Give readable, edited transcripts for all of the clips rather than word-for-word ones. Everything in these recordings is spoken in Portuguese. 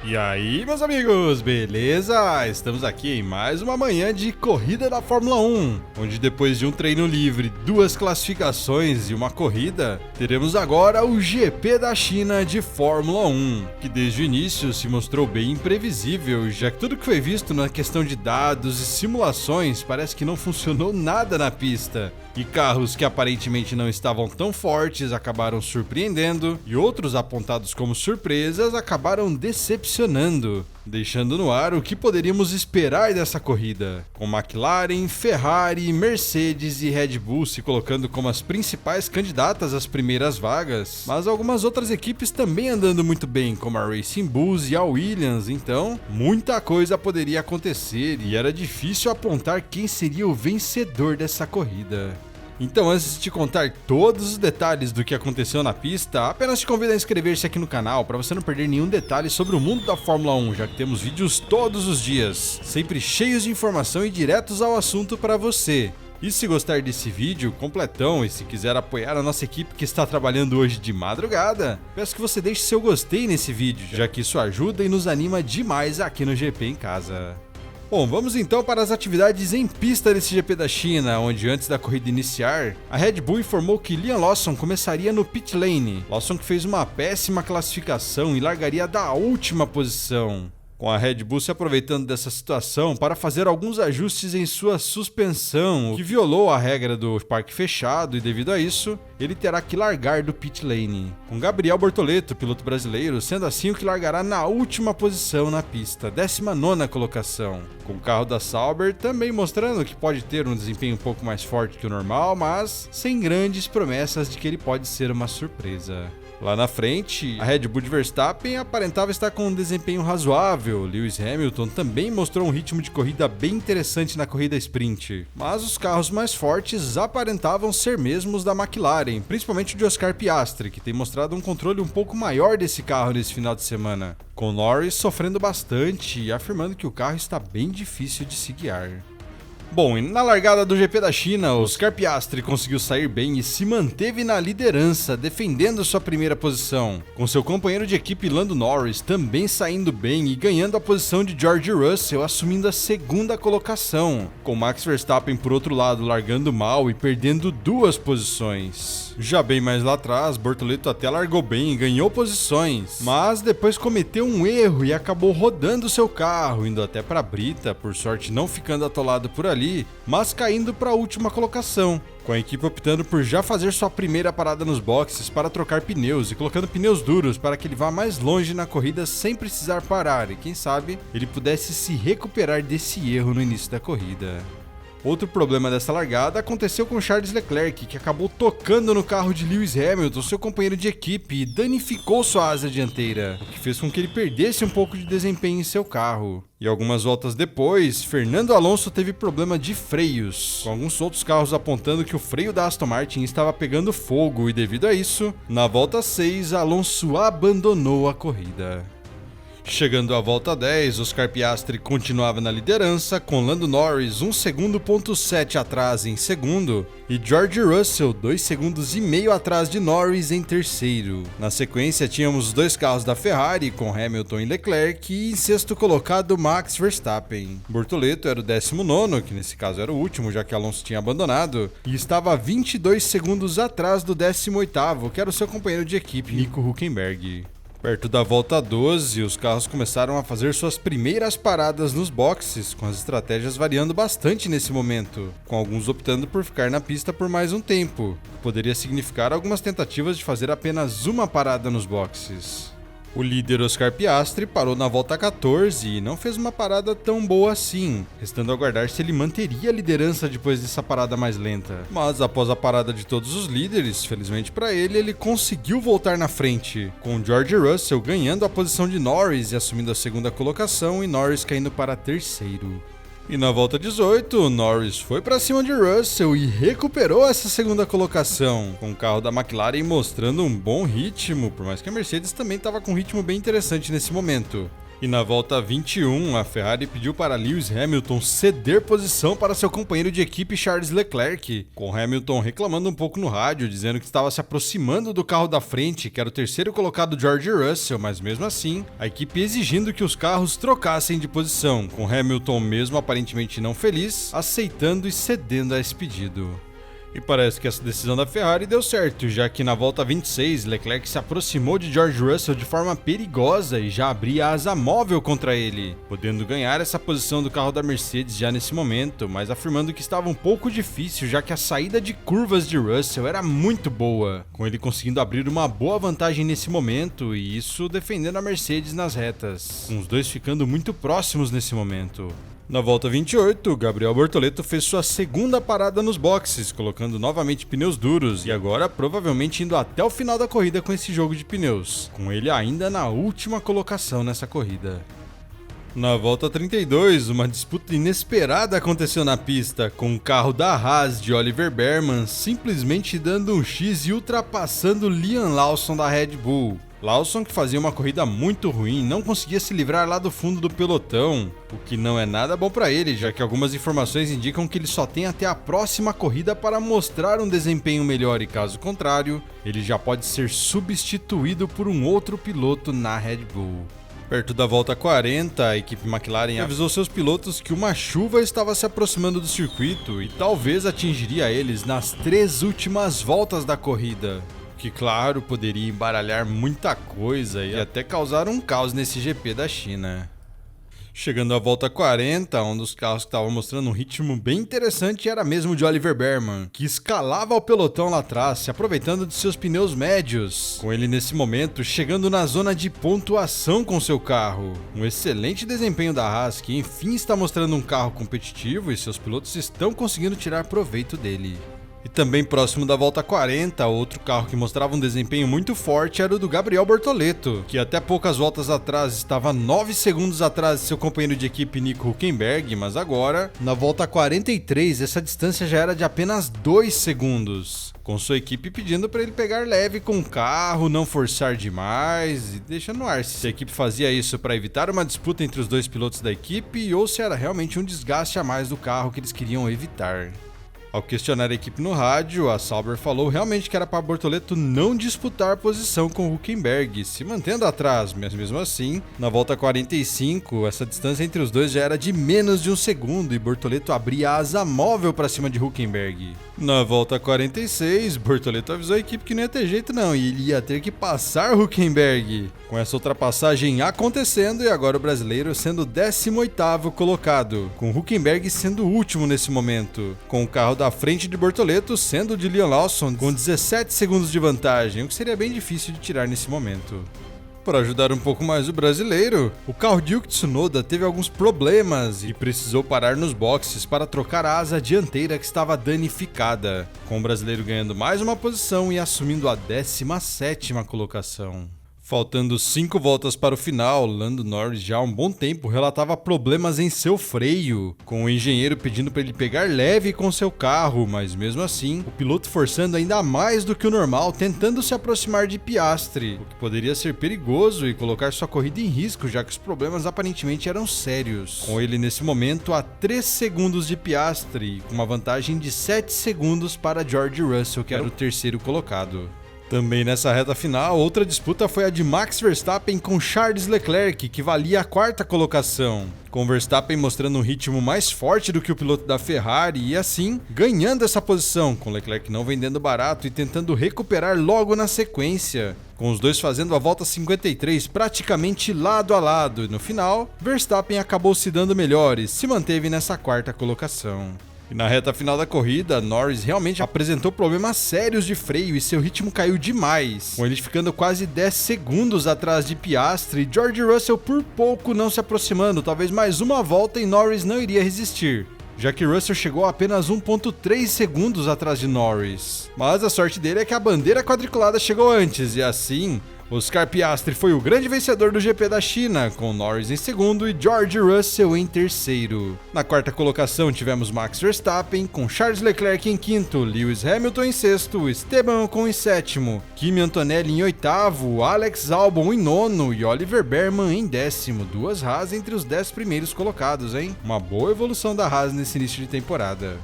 E aí, meus amigos, beleza? Estamos aqui em mais uma manhã de corrida da Fórmula 1, onde depois de um treino livre, 2 classificações e uma corrida, teremos agora o GP da China de Fórmula 1, que desde o início se mostrou bem imprevisível, já que tudo que foi visto na questão de dados e simulações parece que não funcionou nada na pista. E carros que aparentemente não estavam tão fortes acabaram surpreendendo, e outros apontados como surpresas acabaram decepcionando, deixando no ar o que poderíamos esperar dessa corrida, com McLaren, Ferrari, Mercedes e Red Bull se colocando como as principais candidatas às primeiras vagas, mas algumas outras equipes também andando muito bem, como a Racing Bulls e a Williams, então muita coisa poderia acontecer e era difícil apontar quem seria o vencedor dessa corrida. Então, antes de te contar todos os detalhes do que aconteceu na pista, apenas te convido a inscrever-se aqui no canal para você não perder nenhum detalhe sobre o mundo da Fórmula 1, já que temos vídeos todos os dias, sempre cheios de informação e diretos ao assunto para você. E se gostar desse vídeo completão e se quiser apoiar a nossa equipe que está trabalhando hoje de madrugada, peço que você deixe seu gostei nesse vídeo, já que isso ajuda e nos anima demais aqui no GP em Casa. Bom, vamos então para as atividades em pista desse GP da China, onde antes da corrida iniciar, a Red Bull informou que Liam Lawson começaria no pit lane. Lawson que fez uma péssima classificação e largaria da última posição, com a Red Bull se aproveitando dessa situação para fazer alguns ajustes em sua suspensão, o que violou a regra do parque fechado e devido a isso, ele terá que largar do pit lane, com Gabriel Bortoleto, piloto brasileiro, sendo assim o que largará na última posição na pista, 19ª colocação, com o carro da Sauber também mostrando que pode ter um desempenho um pouco mais forte que o normal, mas sem grandes promessas de que ele pode ser uma surpresa. Lá na frente, a Red Bull de Verstappen aparentava estar com um desempenho razoável. Lewis Hamilton também mostrou um ritmo de corrida bem interessante na corrida sprint, mas os carros mais fortes aparentavam ser mesmo os da McLaren, principalmente o de Oscar Piastri, que tem mostrado um controle um pouco maior desse carro nesse final de semana, com Norris sofrendo bastante e afirmando que o carro está bem difícil de se guiar. Bom, e na largada do GP da China, Oscar Piastri conseguiu sair bem e se manteve na liderança, defendendo sua primeira posição, com seu companheiro de equipe Lando Norris também saindo bem e ganhando a posição de George Russell, assumindo a 2ª colocação, com Max Verstappen por outro lado largando mal e perdendo 2 posições. Já bem mais lá atrás, Bortoleto até largou bem e ganhou posições, mas depois cometeu um erro e acabou rodando seu carro, indo até para a brita, por sorte não ficando atolado por ali, mas caindo para a última colocação, com a equipe optando por já fazer sua primeira parada nos boxes para trocar pneus e colocando pneus duros para que ele vá mais longe na corrida sem precisar parar e quem sabe ele pudesse se recuperar desse erro no início da corrida. Outro problema dessa largada aconteceu com Charles Leclerc, que acabou tocando no carro de Lewis Hamilton, seu companheiro de equipe, e danificou sua asa dianteira, o que fez com que ele perdesse um pouco de desempenho em seu carro. E algumas voltas depois, Fernando Alonso teve problema de freios, com alguns outros carros apontando que o freio da Aston Martin estava pegando fogo e devido a isso, na volta 6, Alonso abandonou a corrida. Chegando à volta 10, Oscar Piastri continuava na liderança, com Lando Norris 1,7 segundos atrás em segundo e George Russell 2,5 segundos atrás de Norris em terceiro. Na sequência tínhamos os 2 carros da Ferrari, com Hamilton e Leclerc, e em sexto colocado Max Verstappen. Bortoleto era o 19º, que nesse caso era o último, já que Alonso tinha abandonado, e estava 22 segundos atrás do 18º, que era o seu companheiro de equipe, Nico Hülkenberg. Perto da volta 12, os carros começaram a fazer suas primeiras paradas nos boxes, com as estratégias variando bastante nesse momento, com alguns optando por ficar na pista por mais um tempo, o que poderia significar algumas tentativas de fazer apenas uma parada nos boxes. O líder Oscar Piastri parou na volta 14 e não fez uma parada tão boa assim, restando aguardar se ele manteria a liderança depois dessa parada mais lenta. Mas após a parada de todos os líderes, felizmente para ele, ele conseguiu voltar na frente, com George Russell ganhando a posição de Norris e assumindo a 2ª colocação e Norris caindo para terceiro. E na volta 18, Norris foi para cima de Russell e recuperou essa 2ª colocação, com o carro da McLaren mostrando um bom ritmo, por mais que a Mercedes também estava com um ritmo bem interessante nesse momento. E na volta 21, a Ferrari pediu para Lewis Hamilton ceder posição para seu companheiro de equipe Charles Leclerc, com Hamilton reclamando um pouco no rádio, dizendo que estava se aproximando do carro da frente, que era o terceiro colocado George Russell, mas mesmo assim, a equipe exigindo que os carros trocassem de posição, com Hamilton mesmo aparentemente não feliz, aceitando e cedendo a esse pedido. E parece que essa decisão da Ferrari deu certo, já que na volta 26, Leclerc se aproximou de George Russell de forma perigosa e já abria a asa móvel contra ele, podendo ganhar essa posição do carro da Mercedes já nesse momento, mas afirmando que estava um pouco difícil, já que a saída de curvas de Russell era muito boa, com ele conseguindo abrir uma boa vantagem nesse momento e isso defendendo a Mercedes nas retas, com os dois ficando muito próximos nesse momento. Na volta 28, Gabriel Bortoleto fez sua segunda parada nos boxes, colocando novamente pneus duros e agora provavelmente indo até o final da corrida com esse jogo de pneus, com ele ainda na última colocação nessa corrida. Na volta 32, uma disputa inesperada aconteceu na pista, com o carro da Haas de Oliver Bearman simplesmente dando um X e ultrapassando Liam Lawson da Red Bull. Lawson, que fazia uma corrida muito ruim, não conseguia se livrar lá do fundo do pelotão, o que não é nada bom para ele, já que algumas informações indicam que ele só tem até a próxima corrida para mostrar um desempenho melhor e caso contrário, ele já pode ser substituído por um outro piloto na Red Bull. Perto da volta 40, a equipe McLaren avisou seus pilotos que uma chuva estava se aproximando do circuito e talvez atingiria eles nas 3 últimas voltas da corrida. Que claro, poderia embaralhar muita coisa e até causar um caos nesse GP da China. Chegando à volta 40, um dos carros que estava mostrando um ritmo bem interessante era mesmo o de Oliver Bearman, que escalava o pelotão lá atrás, se aproveitando de seus pneus médios, com ele nesse momento chegando na zona de pontuação com seu carro. Um excelente desempenho da Haas, que enfim está mostrando um carro competitivo e seus pilotos estão conseguindo tirar proveito dele. E também próximo da volta 40, outro carro que mostrava um desempenho muito forte era o do Gabriel Bortoleto, que até poucas voltas atrás estava 9 segundos atrás de seu companheiro de equipe Nico Hülkenberg, mas agora, na volta 43, essa distância já era de apenas 2 segundos, com sua equipe pedindo para ele pegar leve com o carro, não forçar demais e deixando no ar se a equipe fazia isso para evitar uma disputa entre os dois pilotos da equipe ou se era realmente um desgaste a mais do carro que eles queriam evitar. Ao questionar a equipe no rádio, a Sauber falou realmente que era para Bortoleto não disputar posição com Hülkenberg, se mantendo atrás, mas mesmo assim, na volta 45, essa distância entre os dois já era de menos de 1 segundo e Bortoleto abria a asa móvel para cima de Hülkenberg. Na volta 46, Bortoleto avisou a equipe que não ia ter jeito não e ele ia ter que passar Hülkenberg. Com essa ultrapassagem acontecendo e agora o brasileiro sendo o 18º colocado, com Hülkenberg sendo o último nesse momento, com o carro da frente de Bortoleto sendo o de Liam Lawson com 17 segundos de vantagem, o que seria bem difícil de tirar nesse momento. Para ajudar um pouco mais o brasileiro, o carro de Yuki Tsunoda teve alguns problemas e precisou parar nos boxes para trocar a asa dianteira que estava danificada, com o brasileiro ganhando mais uma posição e assumindo a 17ª colocação. Faltando 5 voltas para o final, Lando Norris já há um bom tempo relatava problemas em seu freio, com o engenheiro pedindo para ele pegar leve com seu carro, mas mesmo assim, o piloto forçando ainda mais do que o normal, tentando se aproximar de Piastri, o que poderia ser perigoso e colocar sua corrida em risco, já que os problemas aparentemente eram sérios. Com ele nesse momento a 3 segundos de Piastri, com uma vantagem de 7 segundos para George Russell, que era o terceiro colocado. Também nessa reta final, outra disputa foi a de Max Verstappen com Charles Leclerc, que valia a 4ª colocação, com Verstappen mostrando um ritmo mais forte do que o piloto da Ferrari e assim, ganhando essa posição, com Leclerc não vendendo barato e tentando recuperar logo na sequência, com os dois fazendo a volta 53 praticamente lado a lado e no final, Verstappen acabou se dando melhor e se manteve nessa 4ª colocação. E na reta final da corrida, Norris realmente apresentou problemas sérios de freio e seu ritmo caiu demais, com ele ficando quase 10 segundos atrás de Piastri e George Russell por pouco não se aproximando, talvez mais uma volta e Norris não iria resistir, já que Russell chegou a apenas 1,3 segundos atrás de Norris. Mas a sorte dele é que a bandeira quadriculada chegou antes e assim, Oscar Piastri foi o grande vencedor do GP da China, com Norris em segundo e George Russell em terceiro. Na quarta colocação tivemos Max Verstappen, com Charles Leclerc em quinto, Lewis Hamilton em sexto, Esteban Ocon em sétimo, Kimi Antonelli em oitavo, Alex Albon em nono e Oliver Bearman em décimo. Duas Haas entre os 10 primeiros colocados, hein? Uma boa evolução da Haas nesse início de temporada.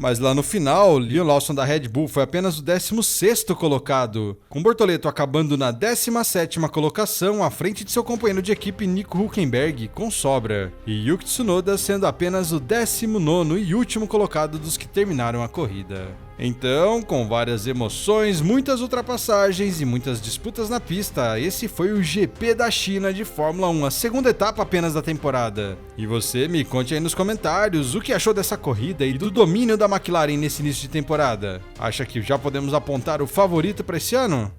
Mas lá no final, Liam Lawson da Red Bull foi apenas o 16º colocado, com Bortoleto acabando na 17ª colocação à frente de seu companheiro de equipe Nico Hülkenberg com sobra, e Yuki Tsunoda sendo apenas o 19º e último colocado dos que terminaram a corrida. Então, com várias emoções, muitas ultrapassagens e muitas disputas na pista, esse foi o GP da China de Fórmula 1, a segunda etapa apenas da temporada. E você me conte aí nos comentários o que achou dessa corrida e do domínio da McLaren nesse início de temporada. Acha que já podemos apontar o favorito para esse ano?